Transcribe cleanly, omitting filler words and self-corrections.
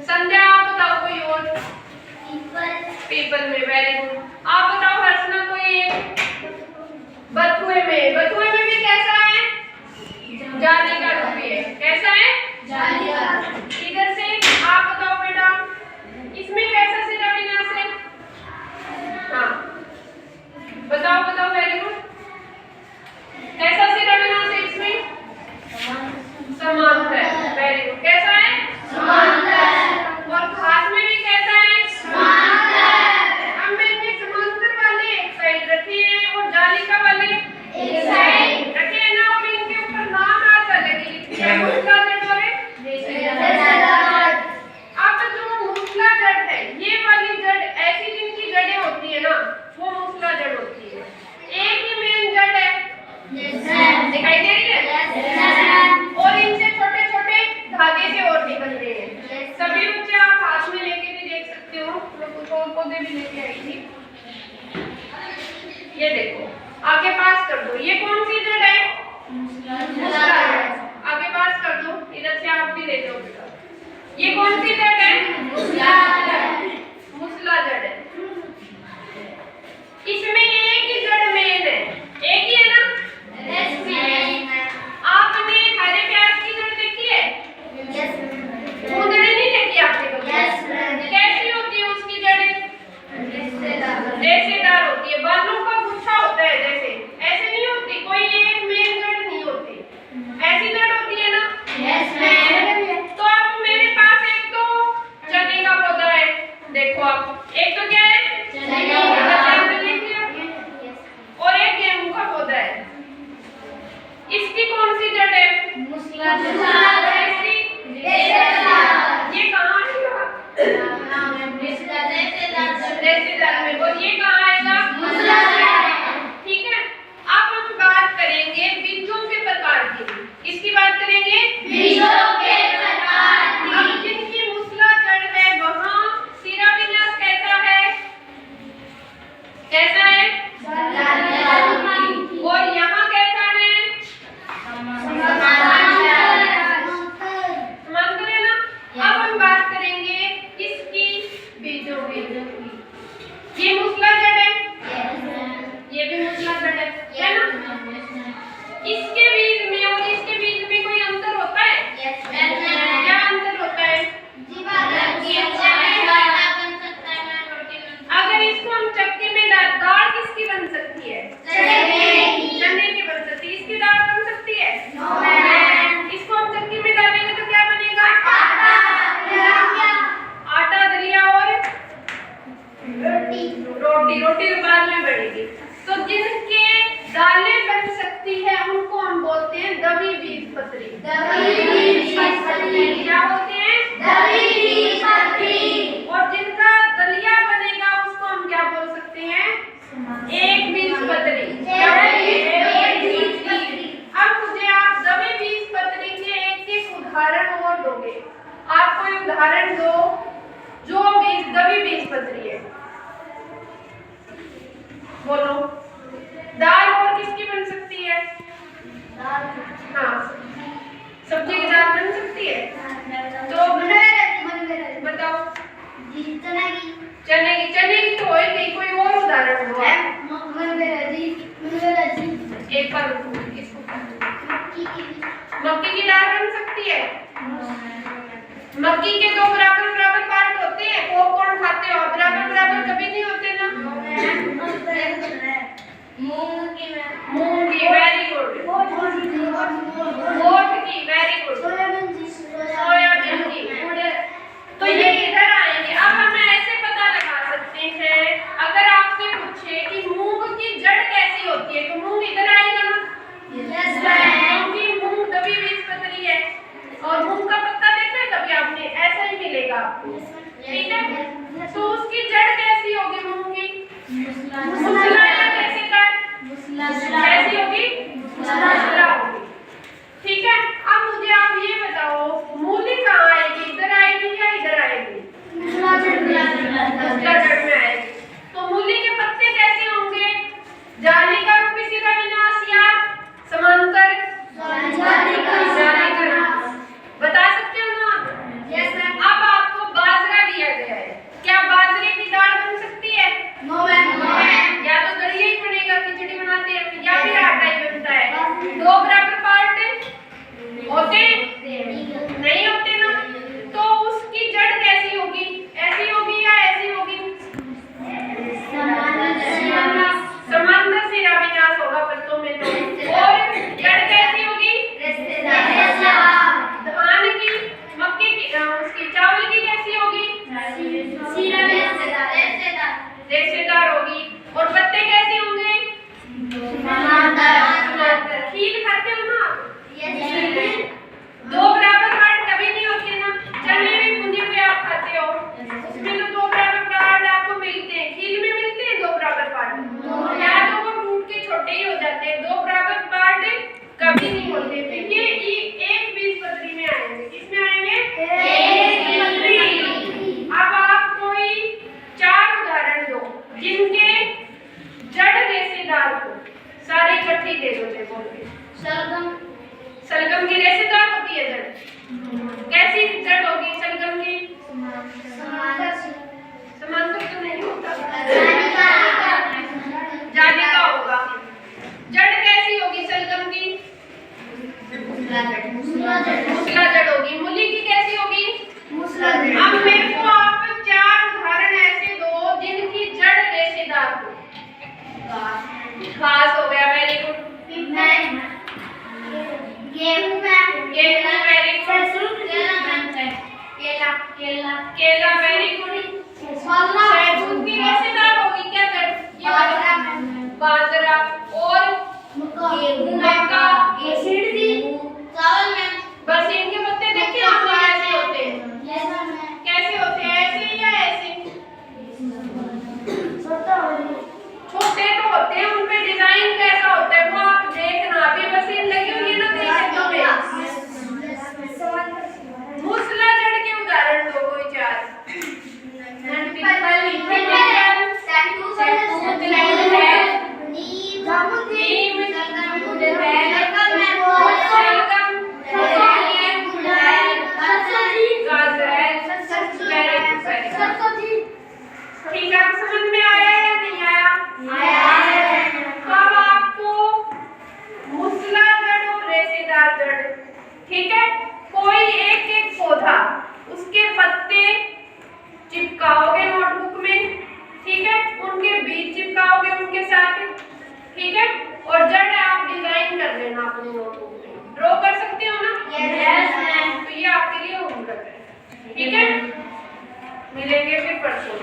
संध्या आप बताओ कोई और। पीपल में, वेरी गुड। आप बताओ हर्षना कोई एक। बथुए में भी कैसा है? जाली का रूपी है। कैसा है? जाली का। इधर से आप बताओ बेटा, इसमें कैसा सिरा विन्यास है? हाँ बताओ, वेरी गुड। कैसा सिरा विन्यास है इसमें? समांतर, वेरी गुड। कैसा है? समांतर। और घास में भी कैसा है? समांतर। अब मैंने समांतर वाले एक साइड रखे हैं और जालिका वाले एक साइड रखे हैं ना, और इनके ऊपर नाम आज अलग ही लिखे हैं, मूसला जड़ और अब जो मूसला जड़ है, ये वाली जड़ ऐसी जिनकी जड़ें होती है ना, वो मूसला जड़ होती है। एक ही मेन जड़ है, दिखाई दे रही है, और इनसे छोटे छोटे धागे से और निकलते हैं। सभी बच्चे आप हाथ में लेके भी देख सकते हो, मैं कुछ और पौधे भी लेके आई थी। ये देखो, आगे पास कर दो, ये कौन सी जड़ है? मूसला जड़। आगे पास कर दो, इधर से आप भी ले जाओ बेटा। ये कौन सी जड़ है? मूसला जड़ है। इसमें एक ही जड़ मेन है, एक ही है ना? आपने हरे प्याज की जड़ देखी है? नहीं देखी आपने कभी? कैसी होती है उसकी जड़ें? रेशेदार होती है, बालों का गुच्छा होता है जैसे, ऐसे नहीं होती, कोई एक मेन जड़ नहीं होती, ऐसी जड़ होती है ना? तो अब मेरे पास एक तो चने का पौधा है, देखो आप, एक तो क्या है? और एक गेहूं का पौधा है। इसकी कौन सी जड़ है? ये कहाँ आएगा? रेशेदार में। और ये कहाँ आएगा? ठीक है। अब हम बात करेंगे बीजों के प्रकार की। इसकी बात करेंगे बीजों के प्रकार की। अब जिनकी मूसला जड़ है वहाँ सिरा विन्यास कैसा है? कैसा है? और यहाँ कैसा है? समांतर है ना? अब हम बात करेंगे इसकी बीजों की। ये मूसला जड़ है, ये भी मूसला जड़ है ना? इसके बीज में और इसके बीज में कोई अंतर होता है? क्या अंतर होता है? अगर इसको हम चक्की में दाल किसकी बन सकती है? चने की बन सकती है। इसकी दाल बन सकती है? इसको हम चक्की में डालेंगे तो क्या बनेगा? आटा, दलिया और रोटी तो बाद में बनेगी। तो जिनके दालें बन सकती है उनको हम बोलते हैं दवी बीजपत्री। क्या बोलते हैं? और जिनका दलिया बनेगा उसको हम क्या बोल सकते हैं? एक बीजपत्री। अब मुझे आप दवी बीजपत्री के एक उदाहरण और दोगे। आप कोई उदाहरण दो जो दवी बीजपत्री है, बोलो। दाल और किसकी बन सकती है? हाँ, सब्जी की दाल बन सकती है। तो बताओ। रेशेदार होगी। और पत्ते कैसे होंगे? खील खाते हो ना आप? दो बराबर पार्ट कभी नहीं होते ना। चने में भुने हुए आप खाते हो, उसमें तो दो बराबर पार्ट आपको मिलते हैं। खील में मिलते हैं दो बराबर पार्ट, या तो वो टूट के छोटे ही हो जाते हैं। दो बराबर पार्ट कभी नहीं होते। फिर ये एक बीजपत्री में आएंगे। किसमें आएंगे? अब आप कोई 4 उदाहरण दो जिनके जड़ रेशेदार हो। सारे इकट्ठी दे दो। देखो सलगम की रेशेदार होती है जड़। कैसी जड़ होगी सलगम की? समांतर तो नहीं होता, जालिका होगा। जड़ कैसी होगी सलगम की? मूसला जड़ होगी। मूली की कैसी होगी? अब मेरे को आप 4 उदाहरण ऐसे दो जिनकी जड़ रेशेदार हो। घास हो गया, वेरी गुड। गेहूं वेरी गुड। केला वेरी गुड। सहजून की रेशेदार होगी क्या जड़? बाजरा और मक्का। बस इनके पत्ते देखिए आपने कैसे होते हैं? कैसे होते हैं? ऐसे या ऐसे? छोटे तो होते हैं, उनपे डिजाइन कैसा होता है वो आप देखना। अभी मशीन लगी हुई है ना, देखिए मूसला जड़ के उदाहरण दो कोई 4। ठीक है, समझ में आया या नहीं आया? अब आपको मूसला जड़ और रेशेदार जड़, ठीक है, कोई एक पौधा उसके पत्ते चिपकाओगे नोटबुक में, ठीक है, उनके बीज चिपकाओगे उनके साथ, ठीक है, और जड़ आप डिजाइन कर लेना अपनी नोटबुक में। ड्रॉ कर सकते हो ना? Yes ma'am. तो ये आपके लिए होमवर्क है, ठीक है। मिलेंगे फिर परसों।